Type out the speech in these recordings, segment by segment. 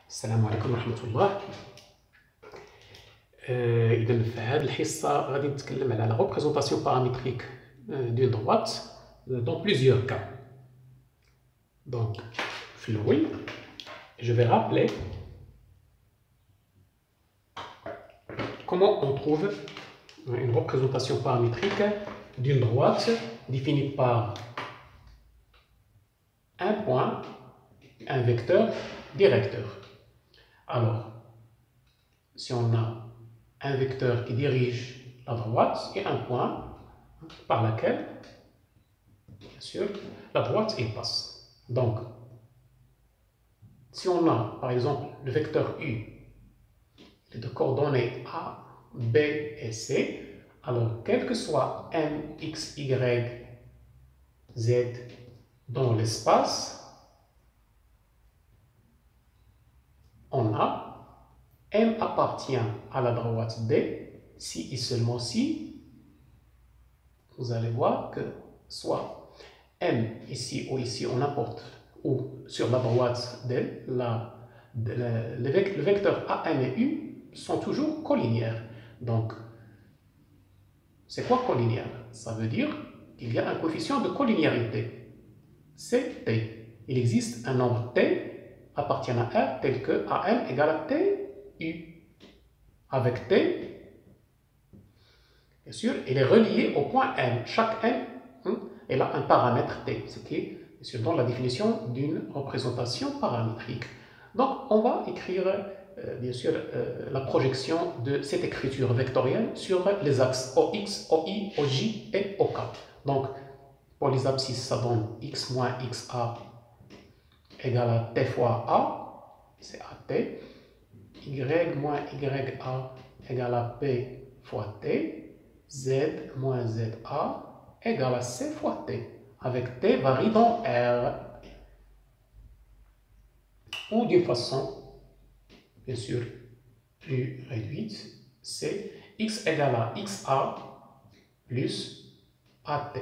السلام عليكم ورحمة الله. إذا في هذه الحصة غادي نتكلم على la représentation paramétrique d'une droite dans plusieurs cas. Donc, في الأول je vais rappeler comment on trouve une représentation paramétrique d'une droite définie par un point, un vecteur directeur. Alors, si on a un vecteur qui dirige la droite et un point par lequel, bien sûr, la droite y passe. Donc, si on a par exemple le vecteur U de coordonnées A, B et C, alors quel que soit M, X, Y, Z dans l'espace, on a M appartient à la droite D si et seulement si vous allez voir que soit M ici ou ici ou n'importe où sur la droite D, le vecteur A, M et U sont toujours collinéaires. Donc, c'est quoi collinéaire? Ça veut dire qu'il y a un coefficient de collinéarité, c'est T. Il existe un nombre T appartient à R tel que AM égale à TU. Avec T, bien sûr, il est relié au point M. Chaque M, elle a un paramètre T, ce qui est bien sûr dans la définition d'une représentation paramétrique. Donc, on va écrire bien sûr la projection de cette écriture vectorielle sur les axes OX, OY, OJ et OK. Donc, pour les abscisses, ça donne X moins XA égale à T fois A, c'est AT, Y moins YA égale à P fois T, Z moins ZA égale à C fois T, avec T varie dans R. Ou d'une façon, bien sûr, plus réduite, c'est X égale à XA plus AT,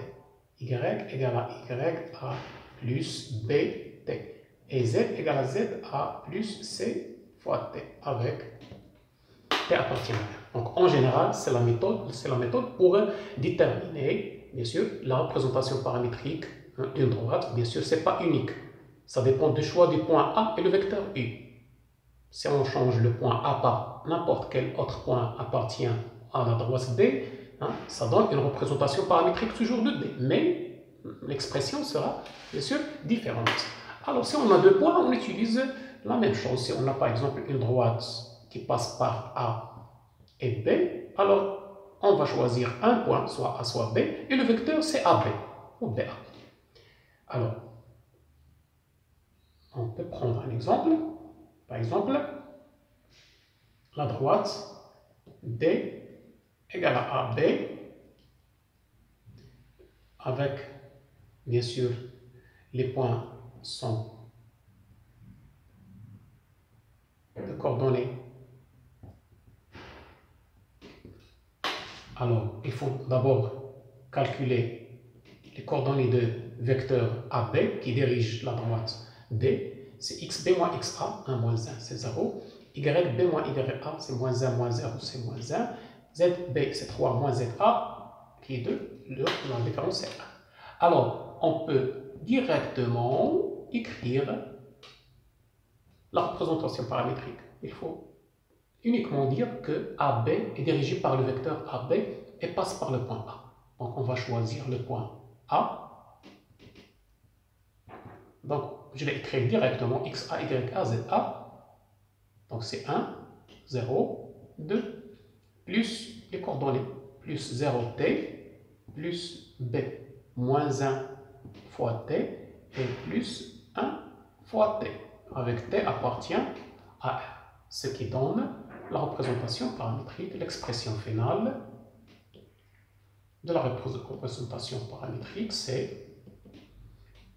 Y égale à YA plus BT. Et Z égale à ZA plus C fois T, avec T appartient à R. Donc, en général, c'est la méthode pour déterminer, bien sûr, la représentation paramétrique d'une droite. Bien sûr, ce n'est pas unique. Ça dépend du choix du point A et le vecteur U. Si on change le point A par n'importe quel autre point appartient à la droite D, ça donne une représentation paramétrique toujours de D. Mais l'expression sera, bien sûr, différente. Alors, si on a deux points, on utilise la même chose. Si on a par exemple une droite qui passe par A et B, alors on va choisir un point, soit A, soit B, et le vecteur c'est AB ou BA. Alors, on peut prendre un exemple. Par exemple, la droite D égale à AB, avec, bien sûr, les points sont de coordonnées. Alors, il faut d'abord calculer les coordonnées de vecteur AB qui dirige la droite D. C'est XB moins XA, 1 moins 1, c'est 0. YB moins YA, c'est moins 1 moins 0, c'est moins 1. ZB, c'est 3 moins ZA, qui est 2. La différence est 1. Alors, on peut directement écrire la représentation paramétrique. Il faut uniquement dire que AB est dirigé par le vecteur AB et passe par le point A. Donc, on va choisir le point A. Donc, je vais écrire directement XA, YA, ZA. Donc, c'est 1, 0, 2, plus les coordonnées, plus 0T, plus B, moins 1 fois T, et plus 1 fois T, avec T appartient à R, ce qui donne la représentation paramétrique, l'expression finale de la représentation paramétrique, c'est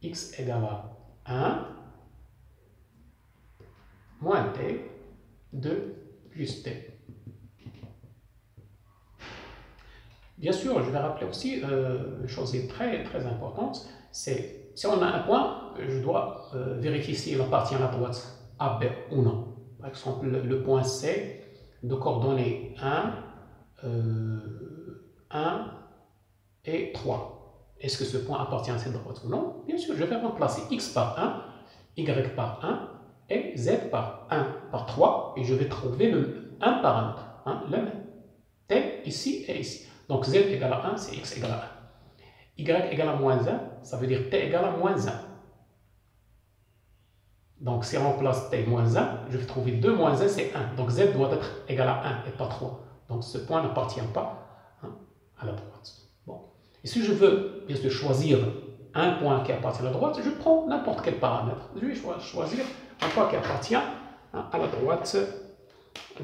X égale à 1 moins T, 2 plus T. Bien sûr, je vais rappeler aussi une chose très importante, c'est si on a un point, je dois vérifier s'il appartient à la droite AB ou non. Par exemple, le point C de coordonnées 1, 1 et 3. Est-ce que ce point appartient à cette droite ou non? Bien sûr, je vais remplacer x par 1, y par 1 et z par 1 par 3 et je vais trouver un paramètre, le même. T ici et ici. Donc z égale à 1, c'est x égale à 1. Y égale à moins 1, ça veut dire t égale à moins 1. Donc si on remplace t moins 1, je vais trouver 2 moins 1, c'est 1. Donc z doit être égal à 1 et pas 3. Donc ce point n'appartient pas à la droite. Bon. Et si je veux bien sûr choisir un point qui appartient à la droite, je prends n'importe quel paramètre. Je vais choisir un point qui appartient à la droite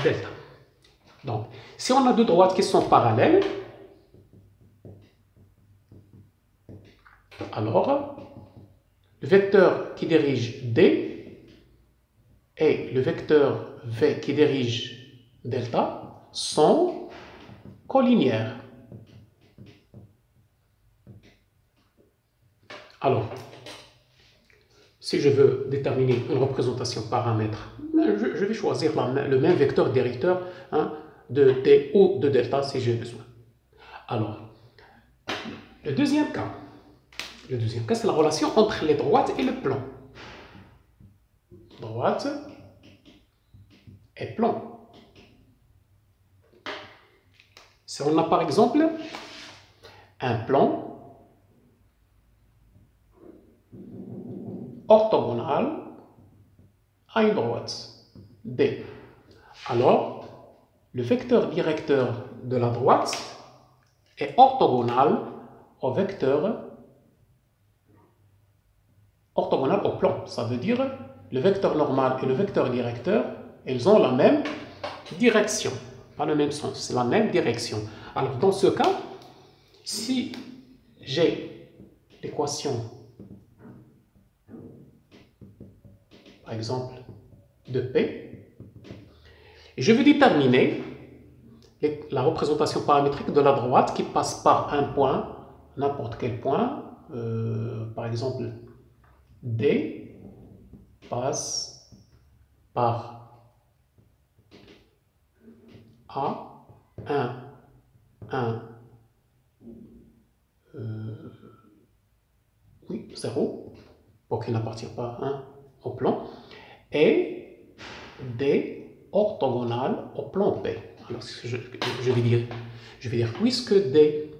delta. Donc, si on a deux droites qui sont parallèles, alors le vecteur qui dirige D et le vecteur V qui dirige delta sont collinéaires. Alors, si je veux déterminer une représentation paramètre, je vais choisir le même vecteur directeur de D ou de delta si j'ai besoin. Alors, le deuxième cas, c'est la relation entre les droites et le plan. Droite et plan. Si on a par exemple un plan orthogonal à une droite D, alors le vecteur directeur de la droite est orthogonal au vecteur orthogonal au plan. Ça veut dire le vecteur normal et le vecteur directeur, ils ont la même direction, pas le même sens, c'est la même direction. Alors dans ce cas, si j'ai l'équation, par exemple, de P, et je vais déterminer la représentation paramétrique de la droite qui passe par un point, n'importe quel point, par exemple, D passe par A, 1, 0, pour qu'il n'appartient pas au plan, et D orthogonal au plan P. Alors, je vais dire, puisque D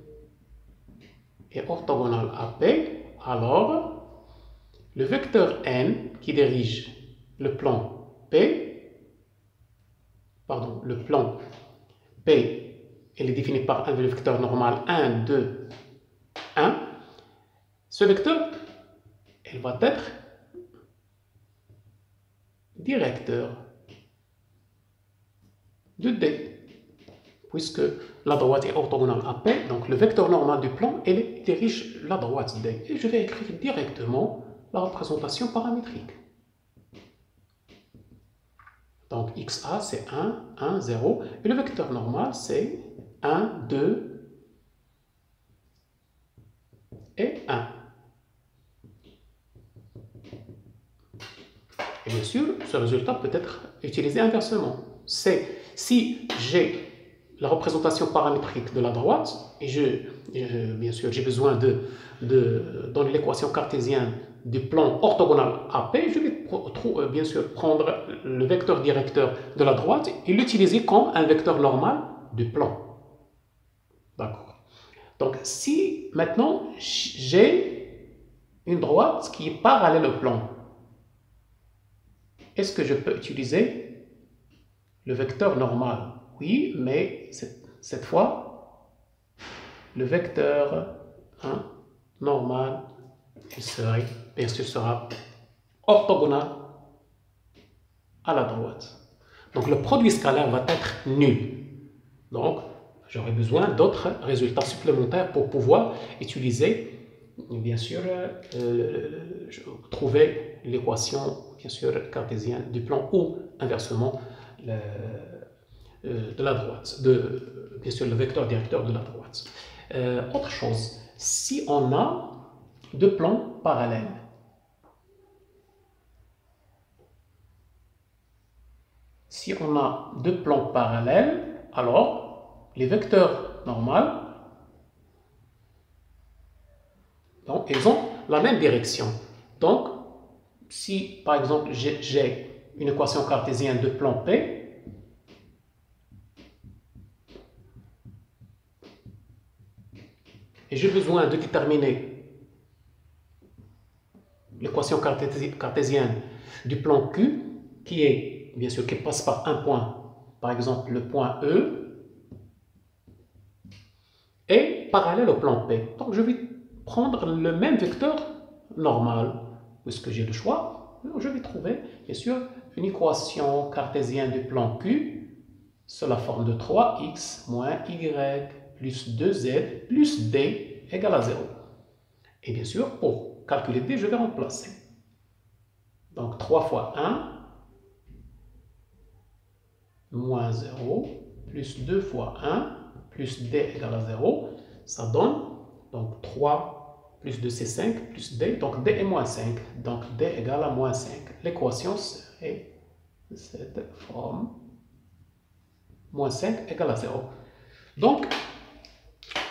est orthogonal à P, alors le vecteur n qui dirige le plan P, le plan P, il est défini par un vecteur normal 1, 2, 1. Ce vecteur, il va être directeur de D. Puisque la droite est orthogonale à P, donc le vecteur normal du plan, il dirige la droite D. Et je vais écrire directement la représentation paramétrique. Donc XA c'est 1, 1, 0, et le vecteur normal c'est 1, 2 et 1. Et bien sûr, ce résultat peut être utilisé inversement. C'est si j'ai la représentation paramétrique de la droite, et bien sûr j'ai besoin dans l'équation cartésienne du plan orthogonal AP, je vais bien sûr prendre le vecteur directeur de la droite et l'utiliser comme un vecteur normal du plan. D'accord. Donc si maintenant j'ai une droite qui est parallèle au plan, est-ce que je peux utiliser le vecteur normal? Oui, mais cette fois, le vecteur normal, bien sûr, sera orthogonal à la droite. Donc le produit scalaire va être nul. Donc j'aurai besoin d'autres résultats supplémentaires pour pouvoir utiliser, bien sûr, trouver l'équation, bien sûr, cartésienne du plan ou inversement de la droite, bien sûr le vecteur directeur de la droite. Autre chose, si on a deux plans parallèles, si on a deux plans parallèles, alors les vecteurs normaux, donc, ils ont la même direction. Donc, si par exemple j'ai une équation cartésienne de plan P, et j'ai besoin de déterminer l'équation cartésienne du plan Q, qui est, bien sûr, qui passe par un point, par exemple le point E, est parallèle au plan P. Donc, je vais prendre le même vecteur normal, puisque j'ai le choix. Je vais trouver, bien sûr, une équation cartésienne du plan Q sous la forme de 3x moins y plus 2z plus d égale à 0. Et bien sûr, pour calculer d, je vais remplacer. Donc 3 fois 1 moins 0 plus 2 fois 1 plus d égale à 0, ça donne donc 3 plus 2 c'est 5 plus d, donc d est moins 5, donc d égale à moins 5. L'équation serait de cette forme, moins 5 égale à 0. Donc,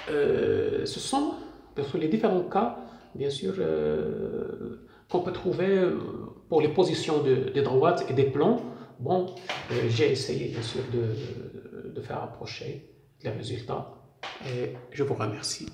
ce sont les différents cas, bien sûr, qu'on peut trouver pour les positions des droites et des plans. Bon, j'ai essayé, bien sûr, de faire approcher les résultats et je vous remercie.